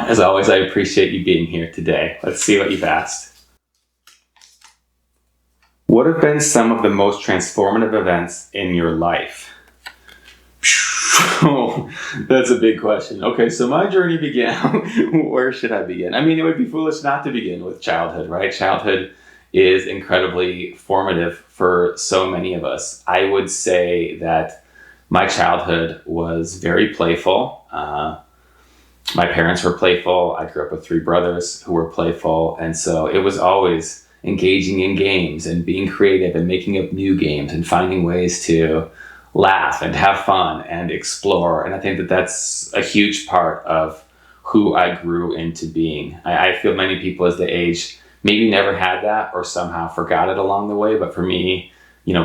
As always, I appreciate you being here today. Let's see what you've asked. What have been some of the most transformative events in your life? Oh, that's a big question. Okay, so my journey began, where should I begin? I mean, it would be foolish not to begin with childhood, right? Childhood is incredibly formative for so many of us. I would say that my childhood was very playful. My parents were playful. I grew up with 3 brothers who were playful. And so it was always engaging in games and being creative and making up new games and finding ways to laugh and have fun and explore. And I think that that's a huge part of who I grew into being. I feel many people as they age maybe never had that or somehow forgot it along the way. But for me,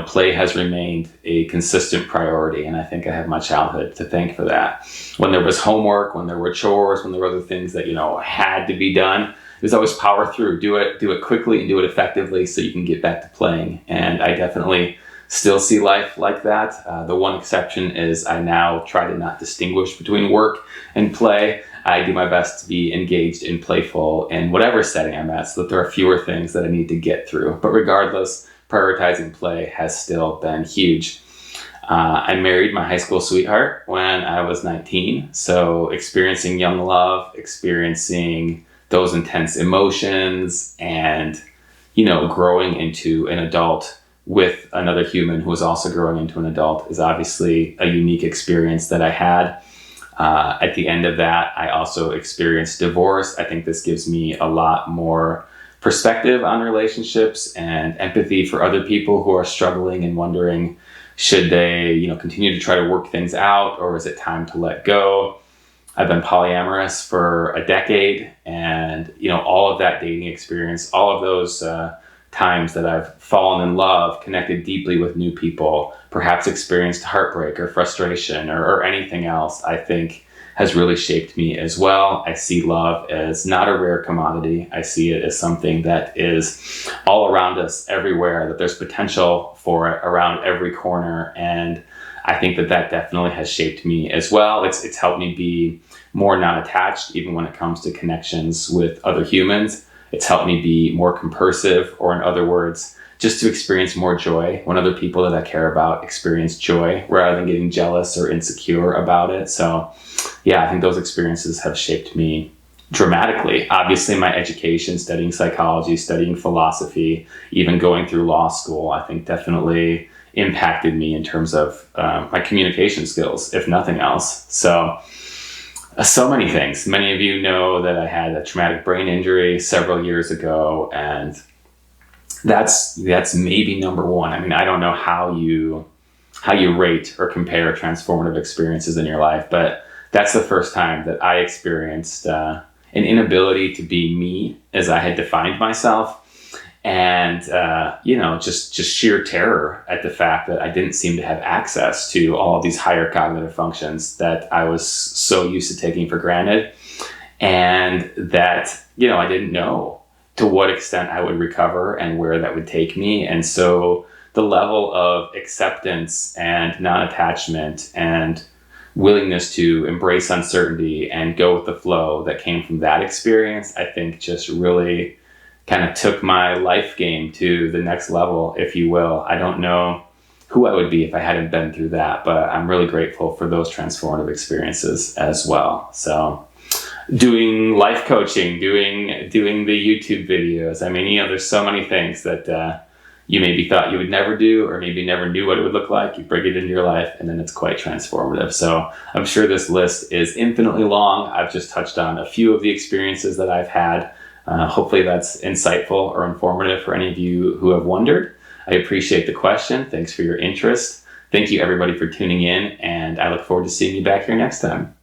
play has remained a consistent priority. And I think I have my childhood to thank for that. When there was homework, when there were chores, when there were other things that, had to be done, there's always power through. Do it quickly and do it effectively so you can get back to playing. And I definitely still see life like that. The one exception is I now try to not distinguish between work and play. I do my best to be engaged and playful in whatever setting I'm at so that there are fewer things that I need to get through. But regardless, prioritizing play has still been huge. I married my high school sweetheart when I was 19. So experiencing young love, experiencing those intense emotions and, growing into an adult with another human who is also growing into an adult is obviously a unique experience that I had. At the end of that, I also experienced divorce. I think this gives me a lot more perspective on relationships and empathy for other people who are struggling and wondering, should they, continue to try to work things out, or is it time to let go? I've been polyamorous for a decade, and, all of that dating experience, all of those times that I've fallen in love, connected deeply with new people, perhaps experienced heartbreak or frustration or anything else, I think has really shaped me as well. I see love as not a rare commodity. I see it as something that is all around us everywhere, that there's potential for it around every corner. And I think that definitely has shaped me as well. It's helped me be more non-attached, even when it comes to connections with other humans. It's helped me be more compersive, or in other words, just to experience more joy when other people that I care about experience joy rather than getting jealous or insecure about it. So yeah, I think those experiences have shaped me dramatically. Obviously, my education, studying psychology, studying philosophy, even going through law school, I think definitely impacted me in terms of my communication skills, if nothing else. So many things. Many of you know that I had a traumatic brain injury several years ago, and that's maybe number one. I mean, I don't know how you rate or compare transformative experiences in your life, but that's the first time that I experienced an inability to be me as I had defined myself. And, just sheer terror at the fact that I didn't seem to have access to all of these higher cognitive functions that I was so used to taking for granted. And that, I didn't know to what extent I would recover and where that would take me. And so the level of acceptance and non-attachment and willingness to embrace uncertainty and go with the flow that came from that experience, I think just really kind of took my life game to the next level, if you will. I don't know who I would be if I hadn't been through that, but I'm really grateful for those transformative experiences as well. So doing life coaching, doing the YouTube videos. I mean, there's so many things that you maybe thought you would never do, or maybe never knew what it would look like. You bring it into your life, and then it's quite transformative. So I'm sure this list is infinitely long. I've just touched on a few of the experiences that I've had. Hopefully that's insightful or informative for any of you who have wondered. I appreciate the question. Thanks for your interest. Thank you, everybody, for tuning in, and I look forward to seeing you back here next time.